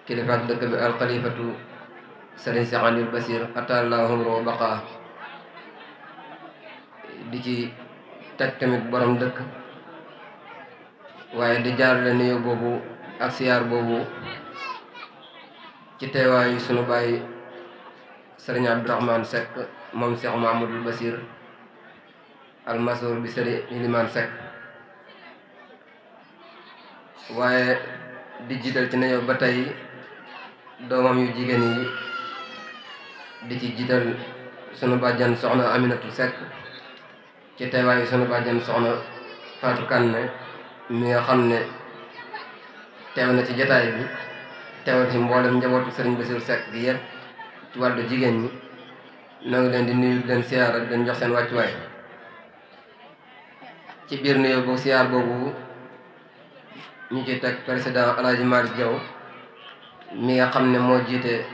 kilifaak dëkk bi alxalifatu sëriñ Cheikh Aliou Basir atallaahu wa baqaa di ci teg tamit borom dëkk waaye di jaarale nuyoo boobu ak siyaar boobu ci teewaayu sunu baay sëriñ Abdourahmane Seck moom Cheikh Mahamadul Basir almasur bi sëriñ Ilimaan Seck waaye di jiital ci nuyoo ba tey doomam yu jigéen yi di ci jiital sunu bàjjan soxna Aminatu Seck ci teewaayu sunu bàjjan soxna Fatou Kanne mi nga xam ne teew na ci jataay bi teewal ci mboolem njabootu sëriñ Bassirou Seck gi yëpp ci wàllu jigéen ñi noo ngi leen di nuyu leen siyaara di leen jox seen wàccuwaay ci biir nuyoo boobu siyaar boobu ñu ci teg président Alaaji Malick Diaw mi nga xam ne moo jiite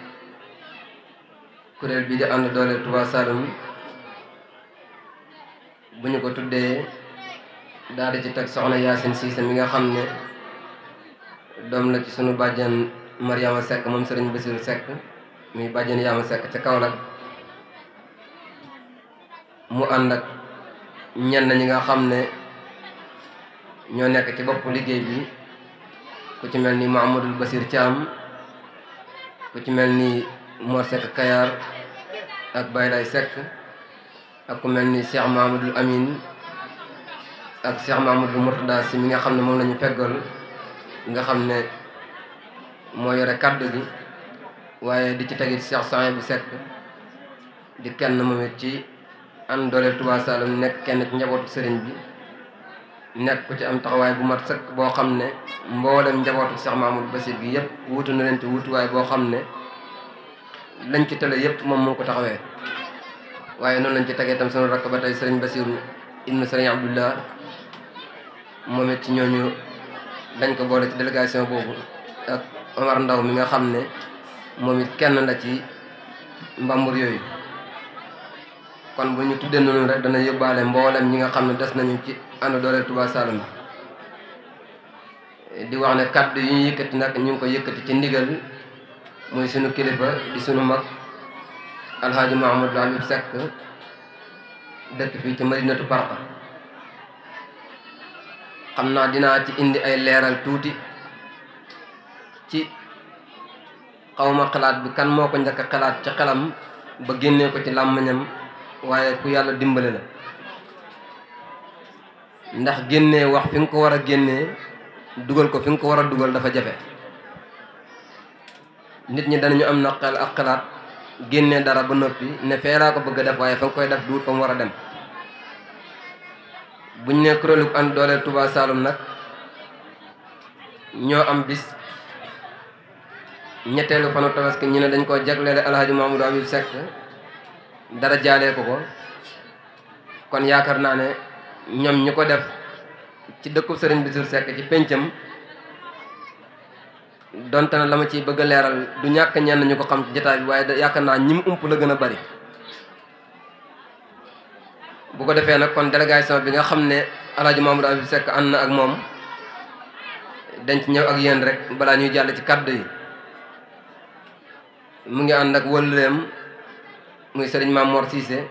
kuréel bi di ànd doole Touba Saloum bu ñu ko tuddee daal di ci teg soxna Yacine Cissé mi nga xam ne doom la ci sunu bàjjan Mariama Seck moom sëriñ Bassirou Seck muy bàjjan Yaama Seck ca Kaolack mu ànd ak ñenn ñi nga xam ne ñoo nekk ci bopp liggéey bi ku ci mel ni Mahamadul Basir Thiam ku ci mel ni Mor Seck Kayar ak Baylay Seck ak ku mel ni Cheikh Mahamadul Amin ak Cheikh Mahamadul Murtada si mi nga xam ne moom la ñu feggal nga xam ne moo yore kàddu gi waaye di ci tegit Cheikh Souhaïbou Seck di kenn moom it ci ànd dooleel Touba Saloum nekk kenn ci njabootu sëriñ bi nekk ku ci am taxawaay bu mat sëkk boo xam ne mboolem njabootu Cheikh Mahamadou Bassir gi yëpp wutu na leen ci wutuwaay boo xam ne lañ ci tële yëpp moom moo ko taxawee waaye noonu lañ ci tegee itam sunu rakk ba tey sëriñ Bassirou ibnu sëriñ Abdullah moom it ci ñooñu dañ ko boole ci délégation boobu ak Omar Ndaw mi nga xam ne moom it kenn la ci mbambur yooyu kon bu ñu tuddee noonu rek dana yóbbaale mboolem ñi nga xam ne des nañu ci ànd dooleel Touba Saloum di wax ne kàddu yi ñu yëkkati nag ñu ngi ko yëkkati ci ndigal muy sunu kilifa di sunu mag alhaaji Mahamadou Habib Seck dëkk fii ci Madinatu Parqa xam naa dinaa ci indi ay leeral tuuti ci xawma xalaat bi kan moo ko njëkk a xalaat ci xelam ba génnee ko ci làmmiñam waaye ku yàlla dimbale la ndax génnee wax fi nga ko war a génnee dugal ko fi nga ko war a dugal dafa jafe nit ñi danañu am na xel ak xalaat génnee dara ba noppi ne fee laa ko bëgg a def waaye fa nga koy def duut fa mu war a dem buñ ne kuréelu ànd dooleel Touba Saloum nag ñoo am bis ñetteelu fanu tabaski ñu ne dañ koo jagleele alhaji Mahamadou Habib Seck dara jaalee ko kon yaakaar naa ne ñoom ñu ko def ci dëkku sëriñ Bassirou Seck ci péncam donte na la ma ciy bëgg a leeral du ñàkk ñenn ñu ko xam ci jotaay bi waaye yaakaar naa ñi mu ump la gën a bari bu ko defee nag kon délégation bi nga xam ne alhaji Mahamadou Habib Seck ànd na ak moom dañ ci ñëw ak yéen rek balaa ñuy jàll ci kàddu yi mu ngi ànd ak wëlleem muy sëriñ Maam Mor Cissé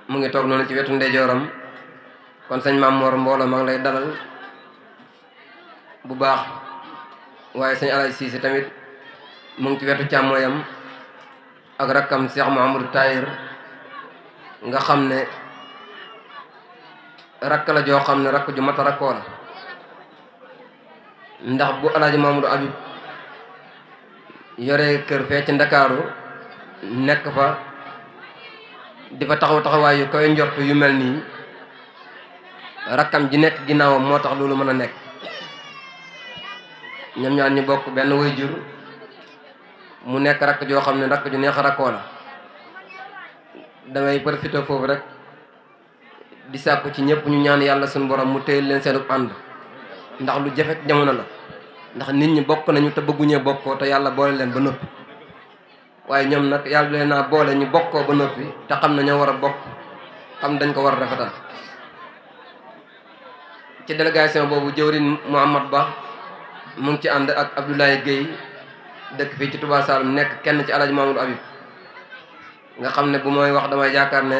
mu ngi toog noonu ci wetu ndeyjooram kon sëñ Maam Mor mbooloo maa ngi lay dalal bu baax waaye sëñ Alaaji Cissé tamit mu ngi ci wetu càmmooyam ak rakkam Cheikh Mouhamadou Tahir nga xam ne rakk la joo xam ne rakk ju mat a rakkoo la ndax bu alaaji Mahamadou Habib yore kër fee ci Ndakaaru nekk fa di fa taxaw taxawaay yu koy njort yu mel nii rakkam ji nekk ginnaawam moo tax loolu mën a nekk ñoom ñaar ñu bokk benn waajur mu nekk rakk joo xam ne rakk ju neex a rakkoo la damay profité foofu rek di sàkku ci ñëpp ñu ñaan yàlla suñu borom mu téyel leen seenu ànd ndax lu jafe jamono la ndax nit ñi bokk nañu te bëgguñee bokkoo te yàlla boole leen ba noppi waaye ñoom nag yàlla leen naa boole ñu bokkoo ba noppi te xam na ñoo war a bokk xam dañ ko war a rafetal ci délégation boobu jëwrin Mouhamad Ba mu ngi ci ànd ak Abdoulaye Guèye dëkk fii ci Touba Saloum nekk kenn ci Alaaji Mamadou Habib nga xam ne bu mooy wax damay yaakaar ne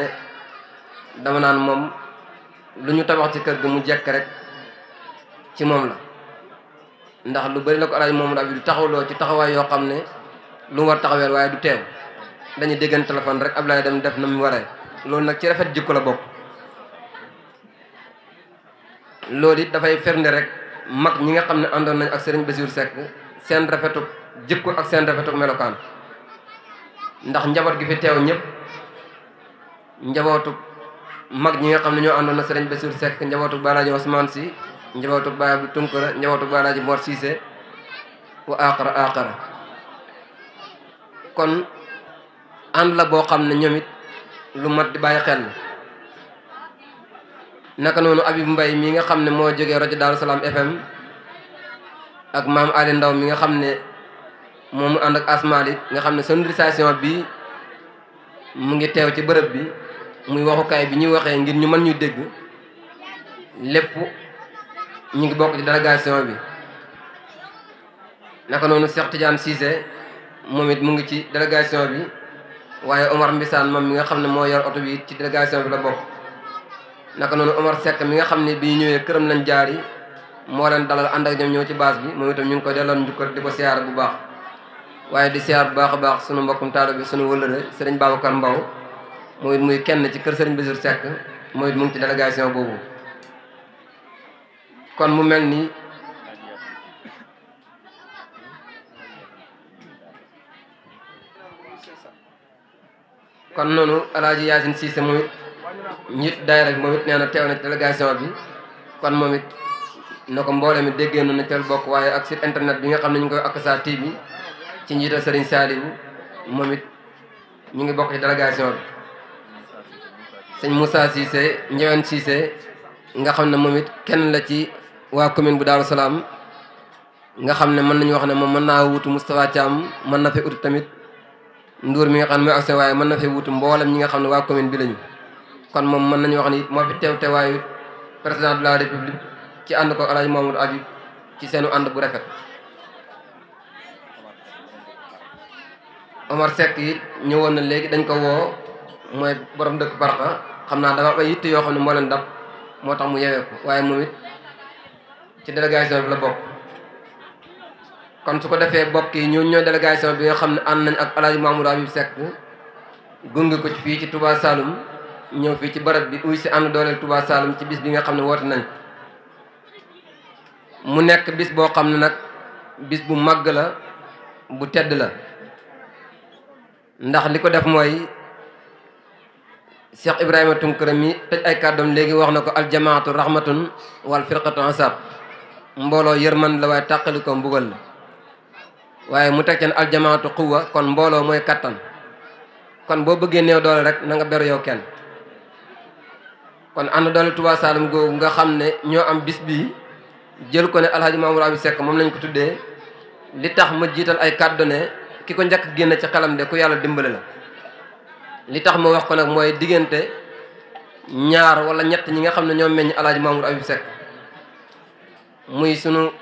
dama naan moom lu ñu tabax ci kër gi mu jekk rek ci moom la ndax lu bari la ko Alaaji Mamadou Habib du taxawloo ci taxawaay yoo xam ne lu mu war taxaweel waaye du teew dañuy déggan téléphone rek Ablaye dem def na mu waree loolu nag ci rafet jikko la bokk. loolu it dafay firnde rek mag ñi nga xam ne àndoon nañ ak Serigne Bassirou Seck seen rafetu jikko ak seen rafetu melokaan ndax njaboot gi fi teew ñëpp njabootu mag ñi nga xam ne ñoo àndoon na Serigne Bassirou Seck njabootu Balaaji Ousmane Sy njabootu Baye Abdou Tunkara njabootu Balaaji Mor Cissé wa aqara kon ànd la boo xam ne ñoom it lu mat di bàyyi xel naka noonu Habib Mbaye mi nga xam ne moo jógee rajo Daaru Salaam FM ak maam Ali Ndaw mi nga xam ne moom mu ànd ak Asmalit nga xam ne sonorisation bi mu ngi teew ci bërëb bi muy waxukaay bi ñuy waxee ngir ñu mën ñu dégg lépp ñu ngi bokk ci délégation bi naka noonu Cheikh Tidiane Cissé moom it mu ngi ci délégation bi waaye Omar Mbissane moom mi nga xam ne moo yor oto bi ci délégation bi la bokk naka noonu Omar Seck mi nga xam ne bi ñu ñëwee këram lañ jaari moo leen dalal ànd ak ñoom ñëw ci base bi moom itam ñu ngi ko delloon njukkal di ko siyaar bu baax waaye di siyaar bu baax a baax sunu mbokkum taalo bi sunu wëllëre Serigne Babacar Mbaw mooy it muy kenn ci kër Serigne Bassirou Seck mooy it mu ngi ci délégation boobu kon mu mel ni kon noonu Alaaji Yacine Cissé moom it ñit daay rek moom it nee na teew na ci délégation bi kon moom it na ko mboole mi déggee noonu teel bokk waaye ak site internet bi nga xam ne ñu ngi koy Aqsa TV ci njiital Serigne Saliou moom it ñu ngi bokk ci délégation bi sëñ Moussa Cissé Ndiéwène Cissé nga xam ne moom it kenn la ci waa commune bu Daaru Salaam nga xam ne mën nañu wax ne moom mën naa wutu Moustapha Thiam mën na fi utu tamit Ndour mi nga xam ne mooy action waaye mën na fi wutu mboolem ñi nga xam ne waa commune bi lañu kon moom mën nañu wax ni it moo fi teew teewaayu président de la république ci ànd ko Alaaji Mamadou Habib ci seenu ànd bu rafet Omar Seck it ñëwoon na léegi dañ ko woo mooy borom dëkk Barxa xam naa dafa am ay yitte yoo xam ne moo leen dab moo tax mu yewee ko waaye moom it ci délégation bi la bokk kon su ko defee bokk yi ñooy délégation bi nga xam ne ànd nañ ak Alaaji Mamadou Habib Seck gunge ko ci fii ci Touba Saloum ñëw fii ci barab bi uy si ànd dooleel Touba Saloum ci bis bi nga xam ne woote nañ mu nekk bis boo xam ne nag bis bu màgg la bu tedd la ndax li ko def mooy Cheikh Ibrahima Tunkara mi tëj ay kàddoom léegi wax na ko aljamaatu rahmatun wal firqatu ansab mbooloo yërman la waaye tàqali ko mbugal la waaye mu teg ceen aljamaatu quwwa kon mbooloo mooy kattan kon boo bëggee néew doole rek na nga beru yow kenn kon ànd doole Touba Saloum googu nga xam ne ñoo am bis bii jël ko ne Alaaji Mamadou Habib Seck moom lañ ko tuddee li tax ma jiital ay kàddu ne ki ko njëkk génn ci xelam de ku yàlla dimbale la li tax ma wax ko nag mooy diggante ñaar wala ñett ñi nga xam ne ñoo meññ Alaaji Mamadou Habib Seck muy sunu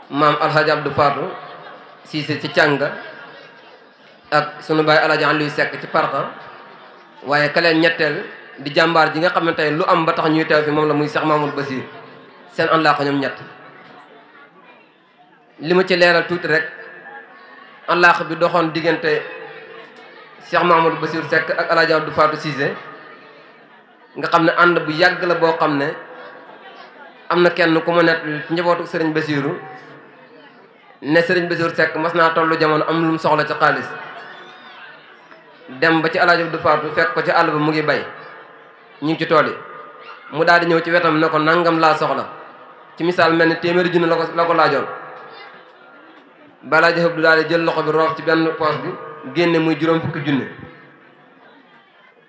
maam Alhaji Abdou Fatou Cissé ci Cànga ak sunu baay Alaaji Aliou Seck ci Parxa waaye ka leen ñetteel di jàmbaar ji nga xam ne tey lu am ba tax ñuy teew fi moom la muy Cheikh Mamadou Bassir seen ànd laa ko ñoom ñett li ma ci leeral tuuti rek àllaax bi doxoon diggante Cheikh Mamadou Bassir Seck ak Alaaji Abdou Fatou Cissé nga xam ne ànd bu yàgg la boo xam ne am na kenn ku ma nett ci njabootu Serigne Bassirou ne Serigne Bassirou Seck mas naa tollu jamono am lu mu soxla ci xaalis dem ba ci Alaaji Abdou Fatou fekk ko ci àll ba mu ngi bay ñu ngi ci tool yi mu daal di ñëw ci wetam ne ko nangam laa soxla ci misaal mel ni téeméeri junni la ko laajoon balaa jëxëb du daal di jël loxo bi roof ci benn poos bi génne muy juróom fukki junni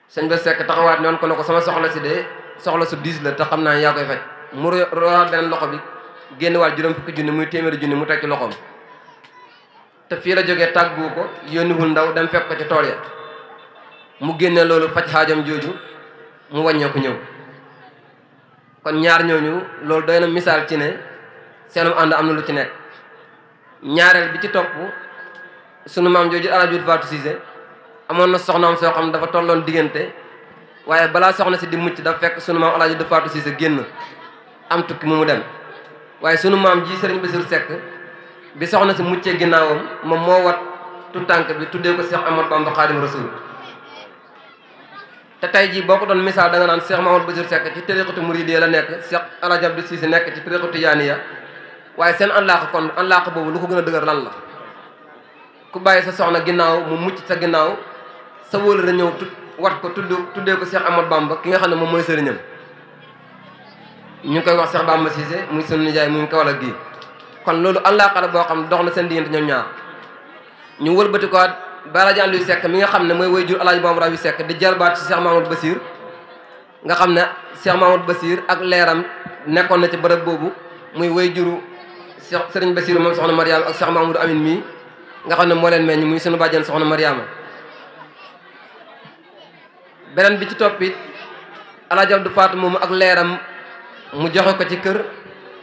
sëñ ba Seck taxawaat noonu ko ne ko sama soxla si de soxla su diis la te xam naa yaa koy faj mu roowaat beneen loxo bi génne waat juróom fukki junni muy téeméeri junni mu teg ci loxoom te fii la jógee tàggu ko yónniwul ndaw dem fekk ko ci tool ya mu génne loolu faj xaajam jooju mu wàññeeku ñëw kon ñaar ñooñu loolu doy na misaal ci ne seenum ànd am na lu ci nekk ñaareel bi ci topp sunu maam jooju Alaaji Fatou Cissé amoon na soxnaam soo xam dafa tolloon diggante waaye balaa soxna si di mucc dafa fekk sunu maam Alaaji Fatou Cissé génn am tukki mu dem waaye sunu maam ji Serigne Bassirou Seck bi soxna si muccee ginnaawam moom moo wat tànk bi tuddee ko Cheikh Ahmadou Bamba Khadim Rasoul te tey jii boo ko doon misaal da nga naan Cheikh Mahamadou Bassirou Seck ci tariqatu muridiyya la nekk Cheikh Alaaji Abdou Cissé nekk ci tariqatu tijaaniyya waaye seen anlaaq boobu lu ko gën a dëgër lan la ku bàyyi sa soxna ginnaaw mu mucc sa ginnaaw sa wóolare ñëw wat ko tuddee ko Cheikh Ahmadou Bamba ki nga xam ne moom mooy sëriñam ñu ngi koy wax Cheikh Bamba Cissé muy sunu nijaay muy Kaolack gii kon loolu anlaaq la boo xam dox na seen diggante ñoom ñaar ñu wëlbati ko Alaaji Aliou Seck mi nga xam ne mooy waajur Alaaji Mamadou Rabi Seck di jarbaat ci Cheikh Mahamadou Bassir nga xam ne Cheikh Mahamadou Bassir ak leeram nekkoon na ci bërëb boobu muy waajuru Cheikh Serigne Bassir moom soxna Mariama ak Cheikh Mahamadou Amin mii nga xam ne moo leen meññ muy sunu bàjjen soxna Mariama beneen bi ci toppit Alaaji Abdou Fatou moomu ak leeram mu joxe ko ci kër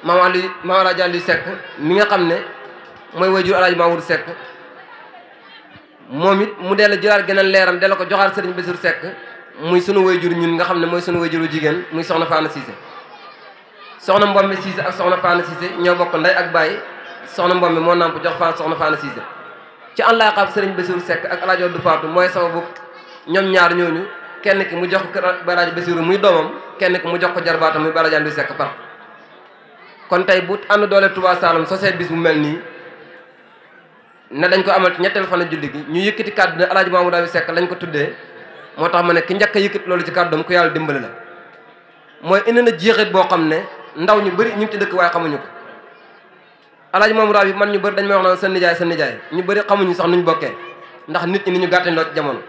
maam Alaaji Aliou Seck mi nga xam ne mooy waajur Alaaji Mamadou Seck moom it mu dellu jëlaat geneen leeram della ko joxaat Serigne Bassirou Seck muy sunu waajur ñun nga xam ne mooy sunu waajuru jigéen muy soxna Fana Cissé soxna Mbombe Cissé ak soxna Fana Cissé ñoo bokk ndey ak baay soxna Mbombe moo namp jox soxna Fana Cissé ci ànlaaqab Serigne Bassirou Seck ak Alaaji Abdou Fatou mooy sababu ñoom ñaar ñooñu kenn ki mu jox ko Alaaji Bassirou muy doomam kenn ki mu jox ko jarbaatam muy Alaaji Aliou Seck par kon tey bu ànd doole Touba Saloum sosee bis bu mel nii ne dañ ko amal ci ñetteel fan julli gi ñu yëkkati kàddu ne Alaaji Mamadou Rabi Seck lañ ko tuddee moo tax ma ne ki njëkk a yëkkati loolu ci kàddoom ku yàlla dimbali la mooy indi na jeexit boo xam ne ndaw ñu bëri ñu ngi ci dëkk waaye xamuñu ko Alaaji Mamadou Rabi man ñu bëri dañ may wax naan sa nijaay ñu bëri xamuñu sax nuñ bokkee ndax nit ñi ni ñu gàttañ loo ci jamono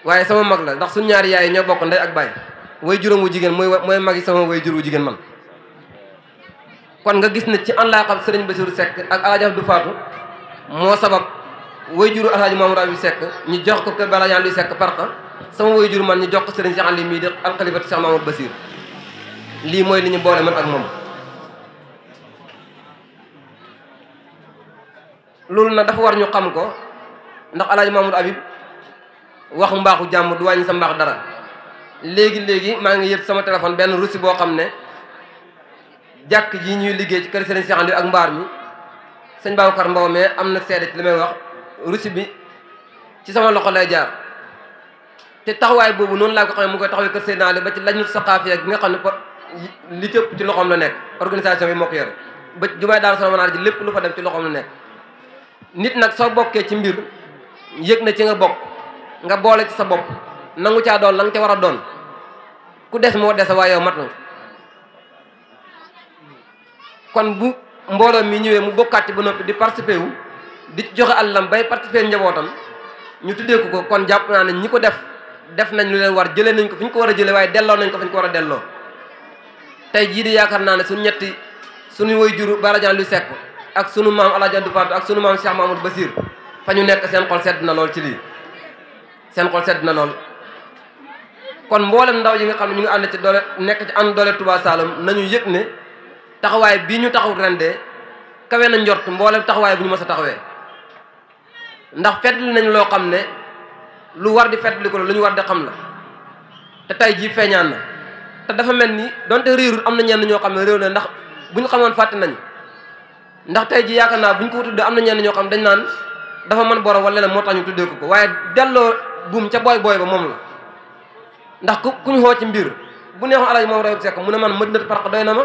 waaye sama mag la ndax suñ ñaari yaay ñoo bokk ndey ak baay way juróom wu jigéen mooy magi sama way jur wu jigéen man kon nga gis ne ci ànlaaqam Serigne Bassirou Seck ak Alaaji Abdou Fatou moo sabab way juru Alaaji Mamadou Rabi Seck ñu jox ko kër Alaaji Aliou Seck parka sama way jur man ñu jox ko Serigne Cheikh Ali mii di alxalifatu Cheikh Mamadou Bassir lii mooy li ñu boole man ak moom loolu nag dafa war ñu xam ko ndax Alaaji Mamadou Habib wax mbaaxu jàmm du wàññi sa mbaax dara léegi maa ngi yët sama téléphone benn russi boo xam ne jàkk ji ñuy liggéey ci kër Serigne Cheikh Ali ak mbaar mi sëñ Babacar Mbow mais am na seede ci li may wax russi bi ci sama loxo lay jaar te taxawaay boobu noonu laa ko xam ne mu koy taxawee kër Seydina Ali ba ci lañu saqaafiya gi nga xam ne li cëpp ci loxoom la nekk organisation bi moo ko yore ba jumaay daal sama manaar ji lépp lu fa dem ci loxoom la nekk nit nag soo bokkee ci mbir yëg na ci nga bokk nga boole ci sa bopp nangu caa doon la nga ca war a doon ku des moo des waaye yow mat na kon bu mbooloo mi ñëwee mu bokkaat ci ba noppi di participer wu di joxe àllam bay participer njabootam ñu tuddee ko kon jàpp naa ne ñi ko def nañ lu leen war jëlee nañ ko fi ñu ko war a jëlee waaye delloo nañ ko fi ñu ko war a delloo tey jii di yaakaar naa ne suñu way juru Alaaji Aliou Seck ak sunu maam Alaaji Abdou Fatou ak sunu maam Cheikh Mamadou Bassir fa ñu nekk seen xol sedd na lool ci lii seen xol sedd na lool kon mboolem ndaw yi nga xam ne ñu ngi ànd ci doole nekk ci ànd doole Touba Saloum nañu yëg ne taxawaay bii ñu taxaw ren de kawe na njort mboolem taxawaay bu ñu mës a taxawee ndax fetli nañ loo xam ne lu war di fetli ko lu ñu war di xam la te tey jii feeñaan na te dafa mel ni donte réerul am na ñenn ñoo xam ne réew na ndax bu ñu xamoon fàtte nañ ndax tey jii yaakaar naa bu ñu ko tuddee am na ñenn ñoo xam dañ naan dafa mën borom wala leneen moo tax ñu tuddee ko waaye delloo buum ca booy ba moom la ndax ku ñu xoo ci mbir bu neexoon Alaaji Mamadou Rabi Seck mu ne man Madinatu Farqa doy na ma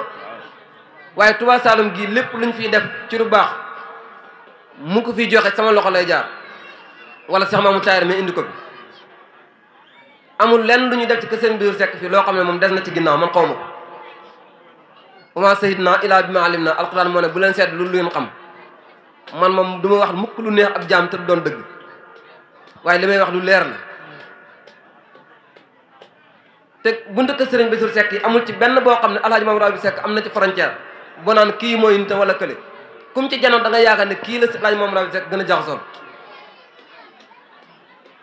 waaye Touba Saloum gii lépp luñ fiy def ci lu baax mu ko fiy joxe sama loxo lay jaar wala Cheikh Mamadou Tahir mi indi ko bi amul lenn lu ñuy def ci kër Serigne Bassirou Seck fii loo xam ne moom des na ci ginnaaw man xaw ma ko wama sayidna ilaa bi ma alim na alquran moo ne bu leen seet lu ngeen xam man moom du ma wax mukk lu neex ab jaam te du doon dëgg waaye li may wax lu leer la te buntu kër Serigne Bassirou Seck yi amul ci benn boo xam ne Alaaji Mamadou Rabi Seck am na ci frontière boo naan kii mooy nit wala kële kum ci janoon da nga yaakaar ne kii la Alaaji Mamadou Rabi Seck gën a jaxasoon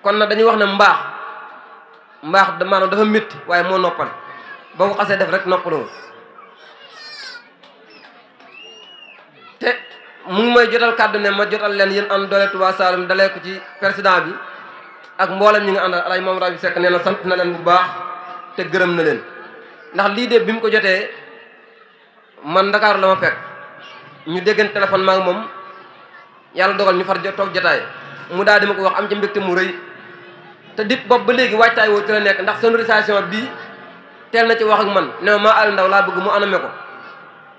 kon nag dañuy wax ne mbaax maanaam dafa métti waaye moo noppal boo ko xasee def rek noppaloo te mu ngi may jotal kàddu ne ma jotal leen yéen am doole Touba Saloum dalee ko ci président bi ak mboolem ñi nga àndal Alaaji Mamadou Habib Seck nee na sant na leen bu baax te gërëm na leen ndax lii de bi mu ko jotee man Ndakaaru la ma fekk ñu déggante téléphone ma ak moom yàlla dogal ñu far toog jotaay mu daal di ma ko wax am ci mbégte mu rëy te dip bopp ba léegi waajtaay woo ci la nekk ndax sonorisation bii teel na ci wax ak man ne ma Aliou Ndao laa bëgg mu aname ko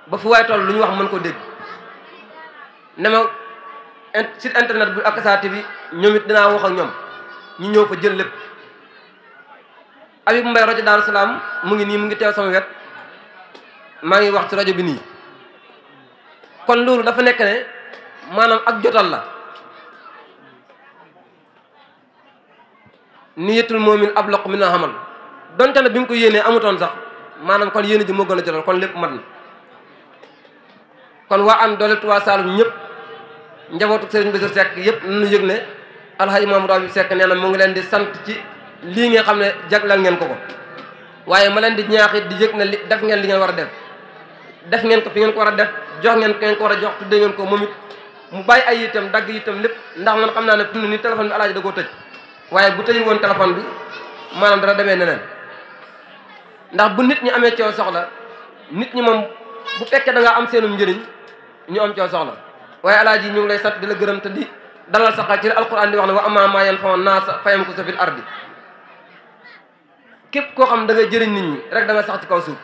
ba fu waay toll lu ñu wax mën ko dégg ne ma site internet bu Akassa TV ñoom it dinaa wax ak ñoom ñu ñëw fa jël lépp Habib Mbaye rajo Daaru Salaam mu ngi nii mu ngi teew sama wet maa ngi wax ci rajo bi nii kon loolu dafa nekk ne maanaam ak jotal la niyatul moomin abloq mi na xamal donte ne bi mu ko yéenee amutoon sax maanaam kon yéene ji moo gën a jotal kon lépp mat na kon waa am doole Touba Saloum ñëpp njabootu Serigne Bassirou Seck yëpp nañu yëg ne Alhaji Mamadou Habib Seck nee na mu ngi leen di sant ci lii nga xam ne jagleel ngeen ko waaye ma leen di ñaaxit di yëg ne li def ngeen li ngeen war a def ngeen ko fi ngeen ko war a def jox ngeen ko ngeen ko war a jox tuddee ngeen ko moom it mu bàyyi ay itam dagg itam lépp ndax man xam naa ne fi mu ne nii téléphone bi alaaji da koo tëj waaye bu tëjul woon téléphone bi maanaam dana demee neneen ndax bu nit ñi amee coow soxla nit ñi moom bu fekkee da ngaa am seenum njëriñ ñu am coow soxla waaye alaaji ñu ngi lay sant di la gërëm te di dalal sa xel ci alquran di wax ne wa ammaa maa yanfa'u naasa fayamkusu fil ardi képp koo xam da nga jëriñ nit ñi rek da nga sax ci kaw suuf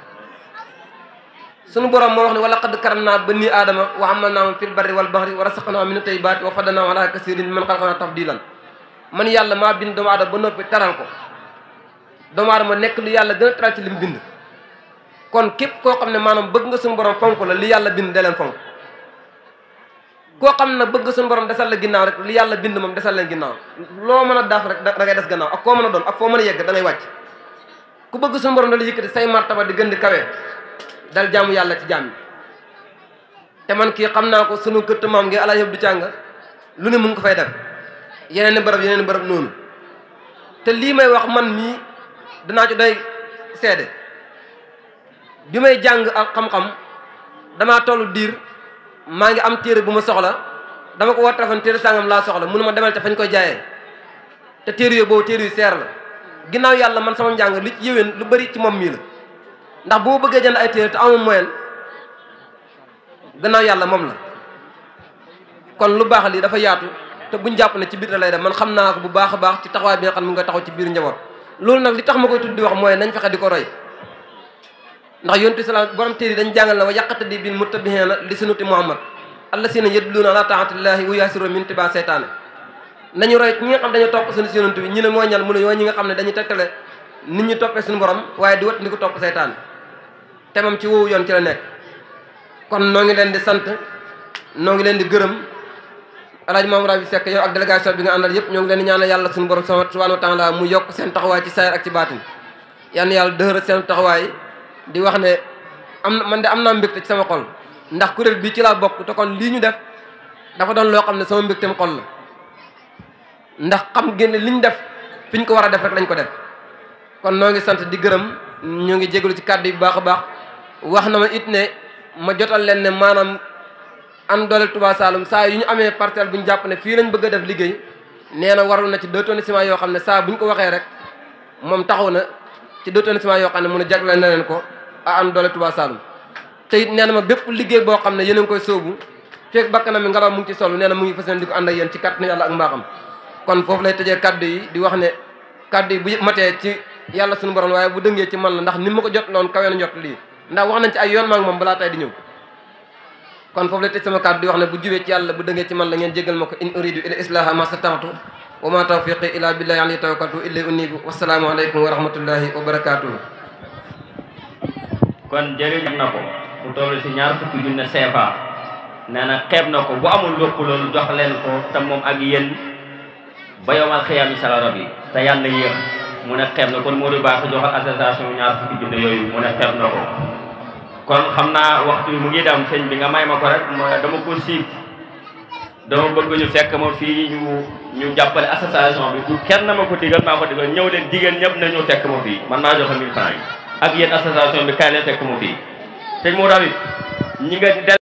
sunu borom moo wax ne wa laqad karamnaa banii aadama wa hamalnaahum fil barri wal bahri wa razaqnaahum mina tayyibaati wa faddalnaahum alaa kasiirin mimman xalaqnaa tafdiilan man yàlla maa bind doomu aadama ba noppi taral ko doomu aadama nekk lu yàlla gën a taral ci li mu bind kon képp koo xam ne maanaam bëgg nga suñu borom fonk la li yàlla bind da leen fonk koo xam ne bëgg nga suñu borom desal la ginnaaw rek li yàlla bind moom desal leen ginnaaw loo mën a daaf rek da ngay des gannaaw ak koo mën a doon ak foo mën a yegg da ngay wàcc ku bëgg suñu borom da la yëkkati say martaba di gën di kawe dal jaamu yàlla ci jaam yi te man kii xam naa ko sunu këtt maam ngi Alaaji Abdou Cànga lu ne mu ngi ko fay def yeneen bërëb noonu te lii may wax man mii danaa ci doy seede bi may jàng ak xam-xam damaa tollu diir maa ngi am téere bu ma soxla dama ko war téléphone téere sàngam laa soxla mënu ma demal te fañ koy jaayee te téere yooyu boobu téere yu seer la ginnaaw yàlla man sama njàng li ci yéwén lu bari ci moom mii la ndax bu ma bëggee jënd ay téere te amul moyen gannaaw yàlla moom la kon lu baax lii dafa yaatu te buñ jàpp ne ci biir lay def man xam naa ko bu baax a baax ci taxawaay bi nga xam ne mu nga taxaw ci biir njaboot loolu nag li tax ma koy tudd di wax mooy nañ fexe di ko roy ndax yontu salaam borom téere dañ jàngal na wa yaqtadi bil muttabihiina li sunnati muhammad allazina yadluuna ala taatillahi wa yasiru min tiba seytaane nañu roy ñi nga xam dañu topp suñu yonent bi ñu ne mooy ñan mu ne ñoo ñi nga xam ne dañuy tegtale nit ñi toppee suñu borom waaye di wat ni ko topp seytaane te moom ci woowu yoon ci la nekk kon noo ngi leen di sant noo ngi leen di gërëm Alaaji Mamadou Habib Seck yow ak délégation bi nga àndal yëpp ñoo ngi leen di ñaanal yàlla suñu borom subhanahu wa taala mu yokk seen taxawaay ci saayir ak ci baatin yal na yàlla dëgëral seen taxawaay di wax ne man de am naa mbégte ci sama xol ndax kuréel bii ci laa bokk te kon lii ñu def dafa doon loo xam ne sama mbégteem xol la ndax xam ngeen ne li ñu def fi ñu ko war a def rek lañ ko def kon noo ngi sant di gërëm ñu ngi jégalu ci kàddu yi bu baax a baax wax na ma it ne ma jotal leen ne maanaam am doole Touba Saloum saa yu ñu amee parcelle bu ñu jàpp ne fii lañ bëgg a def liggéey nee na warul na ci 2 tonnes ciment yoo xam ne saa bu ñu ko waxee rek moom taxaw na ci 2 tonnes ciment yoo xam ne mun a jagleel na leen ko a am doole Touba Saloum te it nee na ma bépp liggéey boo xam ne yéen a ngi koy sóobu fekk bakkanam mi ngelaw mu ngi ci solu nee na mu ngi fas yéene di ko ànd ak yéen ci kàttanu yàlla ak mbaaxam kon foofu lay tëjee kaddu yi di wax ne kaddu yi bu matee ci yàlla suñu borom waaye bu dëngee ci man la ndax ni ma ko jot loon kawe na jot lii ndax wax nañ ci ay yoon maa ngi moom balaa tay di ñëw kon foofu lay tëj sama kaddu di wax ne bu jubee ci yàlla bu dëngee ci man la ngeen jégal ma ko in uridu ila islaha ma stata'tu wa ma tawfiqi ila billahi alayhi tawakkaltu ilayhi unibu wassalaamu aleykum wa rahmatullahi wa barakatuhu kon jërëjëf na ko bu toll si ñaar fukki junne CFA nee na xeeb na ko bu amul lépp loolu jox leen ko te moom ak yéen ba yowmal xiyaam insha Allah rabbi te yàlla yéex mu ne xeeb na kon Modou Ba ko joxal association ñaar fukki junne yooyu mu ne xeeb na ko kon xam naa waxtu bi mu ngi dem sëñ bi nga may ma ko rek dama ko siif dama bëgg ñu fekk ma fii ñu jàppale association bi du kenn ma ko digal maa ko digal ñëw leen jigéen ñëpp na ñëw fekk ma fii man naa joxe 1000 francs yi ak yéen association bi kaay leen fekk ma fii sëñ Modou Habib ñi nga